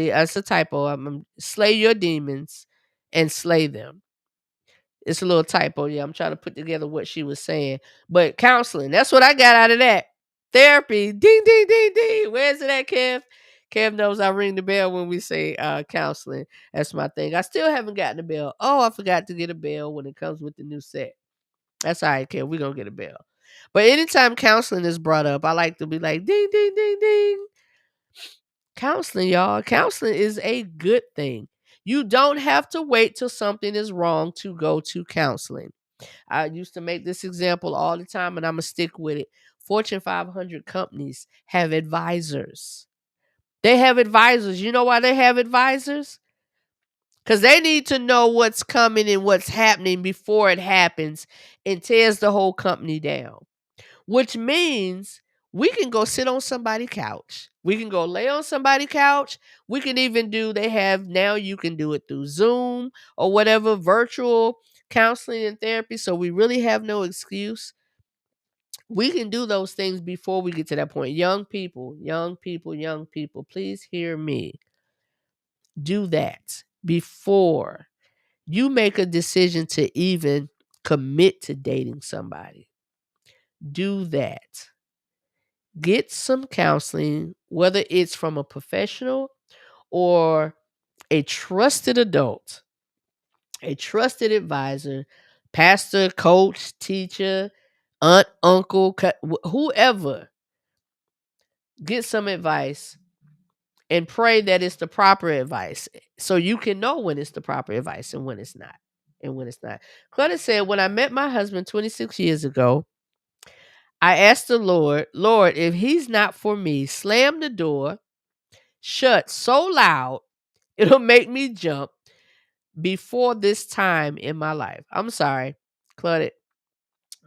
that's a typo, slay your demons and slay them. It's a little typo. Yeah, I'm trying to put together what she was saying. But counseling, that's what I got out of that. Therapy, ding, ding, ding, ding. Where's it at, Kev? Kev knows I ring the bell when we say counseling. That's my thing. I still haven't gotten the bell. Oh, I forgot to get a bell when it comes with the new set. That's all right, Kev. We're going to get a bell. But anytime counseling is brought up, I like to be like, ding, ding, ding, ding. Counseling, y'all. Counseling is a good thing. You don't have to wait till something is wrong to go to counseling. I used to make this example all the time, and I'm going to stick with it. Fortune 500 companies have advisors. They have advisors. You know why they have advisors? Because they need to know what's coming and what's happening before it happens and tears the whole company down. Which means we can go sit on somebody's couch. We can go lay on somebody's couch. We can even you can do it through Zoom or whatever, virtual counseling and therapy. So we really have no excuse. We can do those things before we get to that point. Young people, please hear me. Do that before you make a decision to even commit to dating somebody. Do that. Get some counseling, whether it's from a professional or a trusted adult, a trusted advisor, pastor, coach, teacher, aunt, uncle, whoever. Get some advice and pray that it's the proper advice so you can know when it's the proper advice and when it's not. Claudia said, when I met my husband 26 years ago, I asked the Lord, if he's not for me, slam the door shut so loud it'll make me jump before this time in my life. I'm sorry, Claudia.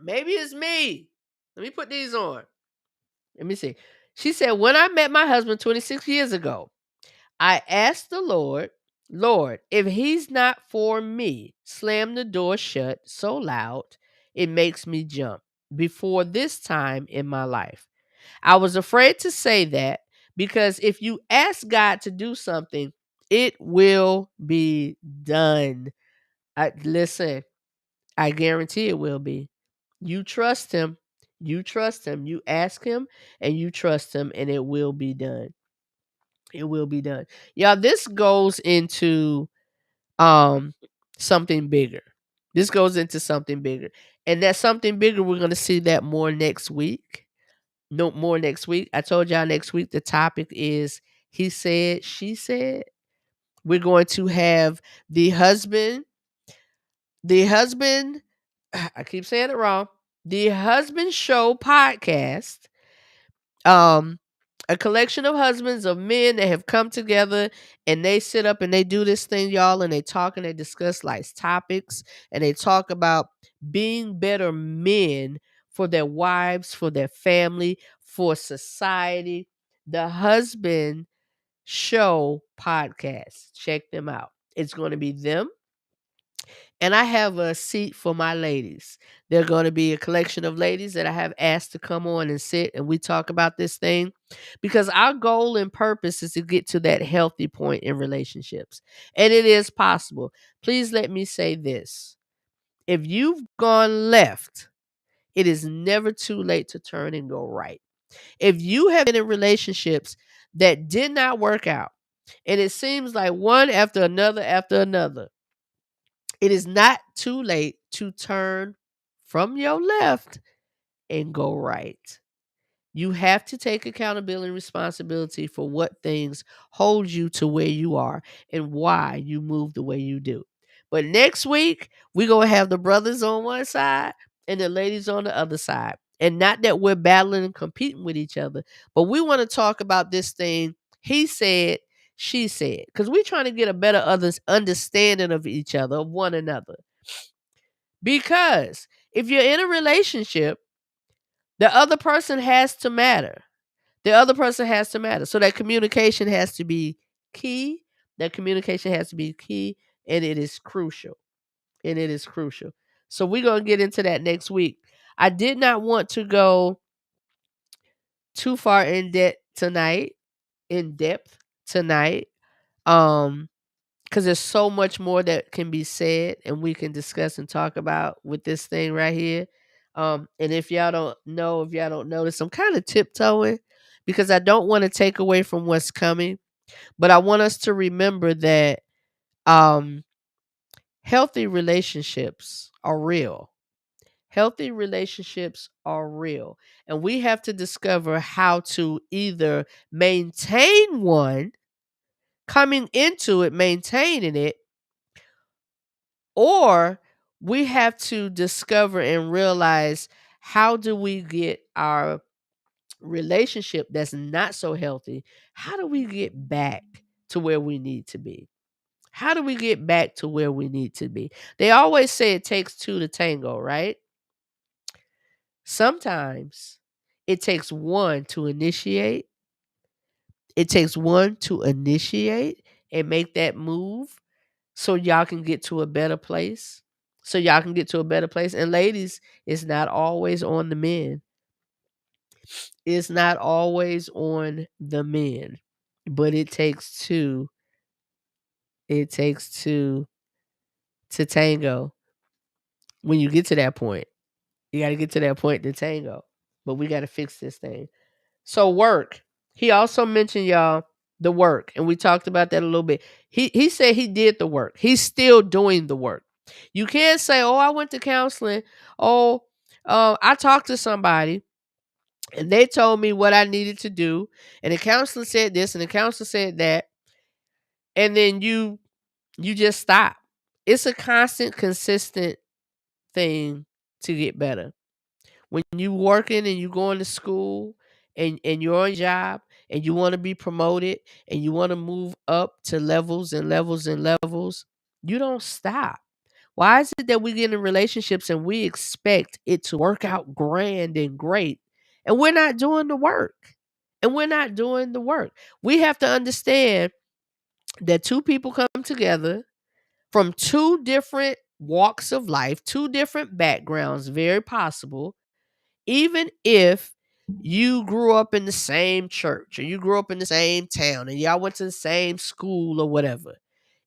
Maybe it's me. Let me put these on. Let me see. She said, when I met my husband 26 years ago, I asked the Lord, if he's not for me, slam the door shut so loud it makes me jump before this time in my life. I was afraid to say that because if you ask God to do something, it will be done. Listen, I guarantee it will be. You trust him. You ask him and you trust him, and it will be done. It will be done. Y'all, this goes into something bigger. This goes into something bigger. And that something bigger, we're going to see that more next week. No more next week. I told y'all next week the topic is he said, she said. We're going to have the husband, I keep saying it wrong. The Husband Show podcast. A collection of husbands of men that have come together and they sit up and they do this thing, y'all, and they talk and they discuss life's topics and they talk about being better men for their wives, for their family, for society. The Husband Show podcast. Check them out. It's going to be them. And I have a seat for my ladies. They're going to be a collection of ladies that I have asked to come on and sit and we talk about this thing because our goal and purpose is to get to that healthy point in relationships. And it is possible. Please let me say this. If you've gone left, it is never too late to turn and go right. If you have been in relationships that did not work out, and it seems like one after another, it is not too late to turn from your left and go right. You have to take accountability and responsibility for what things hold you to where you are and why you move the way you do. But next week, we're going to have the brothers on one side and the ladies on the other side. And not that we're battling and competing with each other, but we want to talk about this thing. He said, she said, because we're trying to get a better understanding of each other, of one another. Because if you're in a relationship, the other person has to matter. The other person has to matter. So that communication has to be key. And it is crucial. So we're going to get into that next week. I did not want to go too far in depth tonight. because there's so much more that can be said and we can discuss and talk about with this thing right here. And if y'all don't notice, I'm kind of tiptoeing because I don't want to take away from what's coming, but I want us to remember that healthy relationships are real. Healthy relationships are real. And we have to discover how to either maintain one, coming into it, maintaining it, or we have to discover and realize how do we get our relationship that's not so healthy, how do we get back to where we need to be? How do we get back to where we need to be? They always say it takes two to tango, right? Sometimes it takes one to initiate. It takes one to initiate and make that move so y'all can get to a better place. And ladies, it's not always on the men. It's not always on the men. But it takes two. It takes two to tango. When you get to that point, you got to get to that point to tango. But we got to fix this thing. So work. He also mentioned, y'all, the work. And we talked about that a little bit. He said he did the work. He's still doing the work. You can't say, oh, I went to counseling. Oh, I talked to somebody and they told me what I needed to do. And the counselor said this and the counselor said that. And then you just stop. It's a constant, consistent thing to get better. When you working and you going to school and you're on your job and you want to be promoted and you want to move up to levels and levels and levels, you don't stop. Why is it that we get in relationships and we expect it to work out grand and great and we're not doing the work? We have to understand that two people come together from two different walks of life, two different backgrounds, very possible. Even if you grew up in the same church or you grew up in the same town and y'all went to the same school or whatever,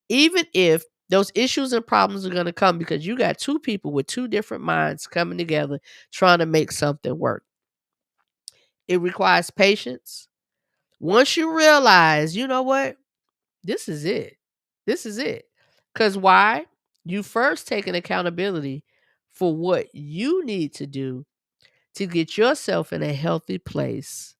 even if those issues and problems are going to come because you got two people with two different minds coming together trying to make something work. It requires patience. Once you realize, you know what? This is it. Because why? You first taking accountability for what you need to do to get yourself in a healthy place.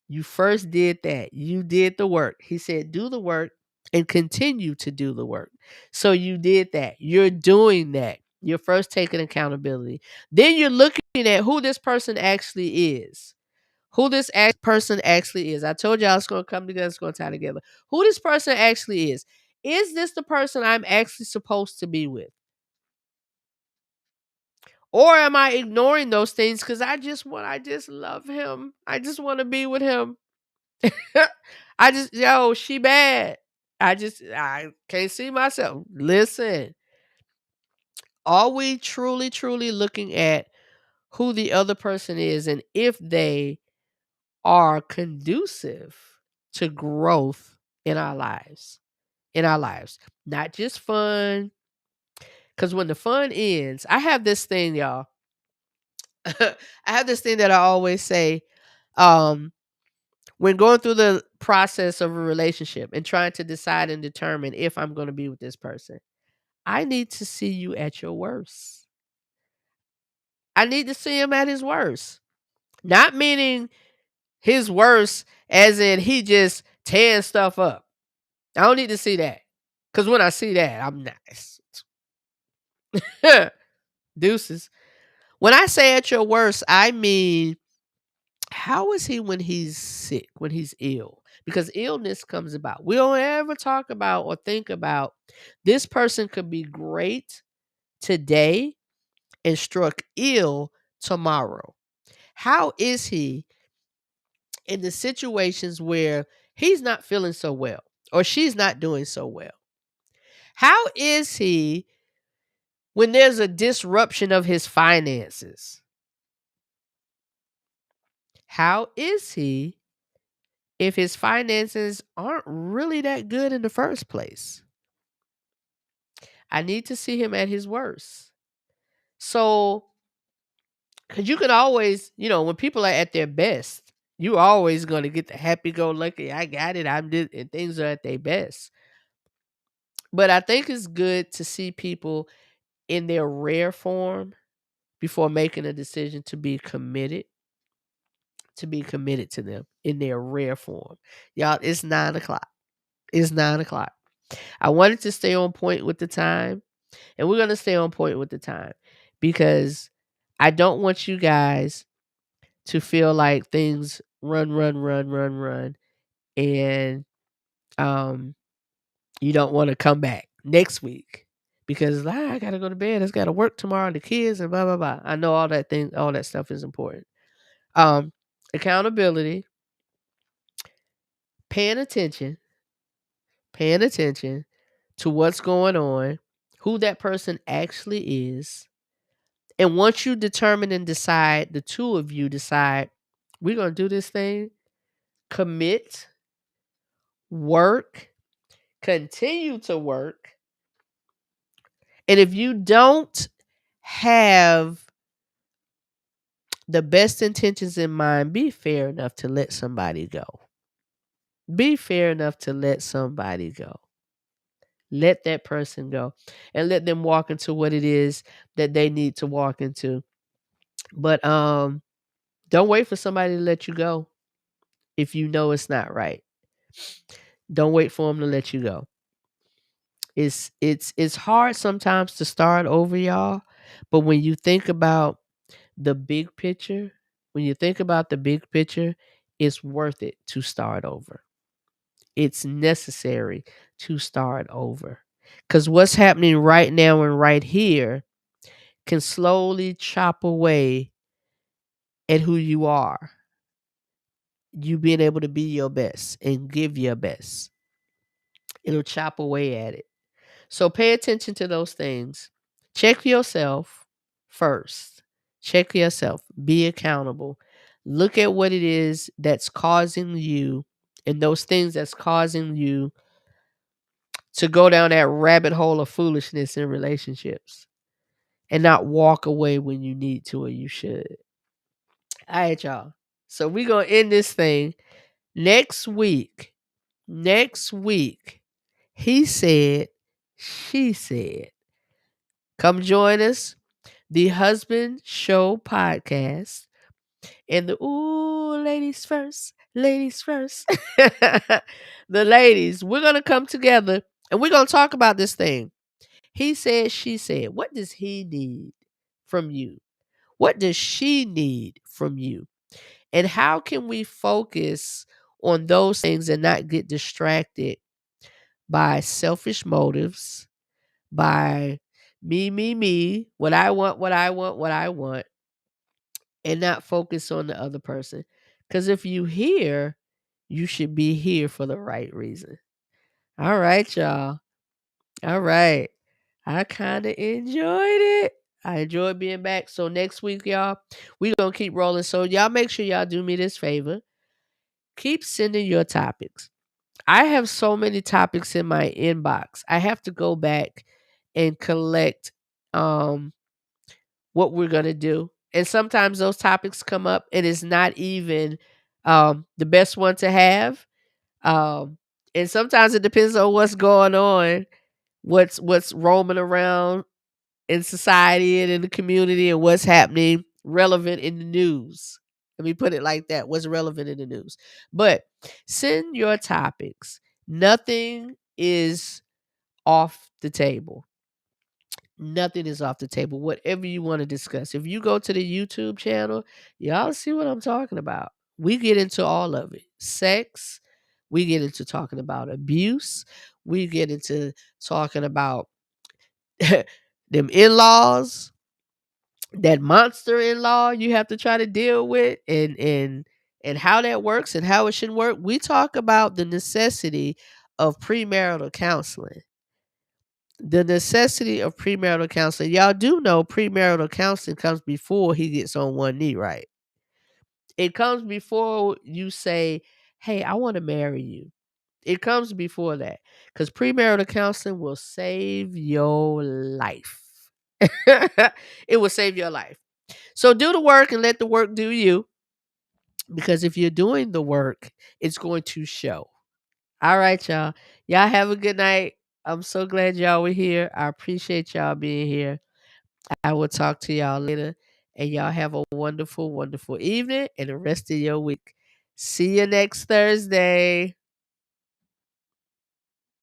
You first did that. You did the work. He said, do the work and continue to do the work. So you did that. You're doing that. You're first taking accountability. Then you're looking at who this person actually is. I told y'all it's going to come together. It's going to tie together. Who this person actually is. Is this the person I'm actually supposed to be with? Or am I ignoring those things because I just love him. I just want to be with him. She bad. I can't see myself. Listen, are we truly, truly looking at who the other person is and if they are conducive to growth in our lives? Not just fun. Because when the fun ends, I have this thing, y'all. I have this thing that I always say. When going through the process of a relationship and trying to decide and determine if I'm going to be with this person, I need to see you at your worst. I need to see him at his worst. Not meaning his worst as in he just tearing stuff up. I don't need to see that. Because when I see that, I'm nice. Deuces. When I say at your worst, I mean, how is he when he's sick, when he's ill? Because illness comes about. We don't ever talk about or think about this person could be great today and struck ill tomorrow. How is he in the situations where he's not feeling so well or she's not doing so well? How is he when there's a disruption of his finances? How is he if his finances aren't really that good in the first place? I need to see him at his worst. So, because you can always, when people are at their best, you're always going to get the happy-go-lucky, I got it, I'm this, and things are at their best. But I think it's good to see people in their rare form before making a decision to be committed to them in their rare form. Y'all, it's 9:00. It's 9:00. I wanted to stay on point with the time, and we're going to stay on point with the time because I don't want you guys to feel like things run, and you don't want to come back next week because I gotta go to bed. I gotta work tomorrow, the kids, and blah blah blah. I know all that stuff is important. Accountability, paying attention to what's going on, who that person actually is. And once you determine and decide, the two of you decide, we're going to do this thing, commit, work, continue to work. And if you don't have the best intentions in mind, be fair enough to let somebody go. Be fair enough to let somebody go. Let that person go and let them walk into what it is that they need to walk into. But don't wait for somebody to let you go if you know it's not right. Don't wait for them to let you go. It's hard sometimes to start over, y'all. But when you think about the big picture, it's worth it to start over. It's necessary to start over. Because what's happening right now and right here can slowly chop away at who you are. You being able to be your best and give your best. It'll chop away at it. So pay attention to those things. Check yourself first. Check yourself. Be accountable. Look at what it is that's causing you and those things that's causing you to go down that rabbit hole of foolishness in relationships and not walk away when you need to or you should. All right, y'all. So we're going to end this thing next week. He said, she said. Come join us. The Husband Show podcast. And the ladies first. The ladies, we're going to come together and we're going to talk about this thing. He said, she said. What does he need from you? What does she need from you? And how can we focus on those things and not get distracted by selfish motives, by me, what I want, and not focus on the other person. Because if you here, you should be here for the right reason. All right, y'all. All right. I kind of enjoyed it. I enjoyed being back. So next week, y'all, we're going to keep rolling. So y'all make sure y'all do me this favor. Keep sending your topics. I have so many topics in my inbox. I have to go back and collect what we're going to do. And sometimes those topics come up and it's not even the best one to have. And sometimes it depends on what's going on, what's roaming around in society and in the community and what's happening relevant in the news. Let me put it like that. What's relevant in the news. But send your topics. Nothing is off the table. Nothing is off the table. Whatever you want to discuss. If you go to the YouTube channel, y'all see what I'm talking about. We get into all of it. Sex. We get into talking about abuse. We get into talking about them in-laws, that monster in-law you have to try to deal with, and how that works and how it shouldn't work. We talk about the necessity of premarital counseling. The necessity of premarital counseling. Y'all do know premarital counseling comes before he gets on one knee, right? It comes before you say, hey, I want to marry you. It comes before that, because premarital counseling will save your life. It will save your life. So do the work and let the work do you, because if you're doing the work, it's going to show. All right, y'all. Y'all have a good night. I'm so glad y'all were here. I appreciate y'all being here. I will talk to y'all later. And y'all have a wonderful, wonderful evening and the rest of your week. See you next Thursday.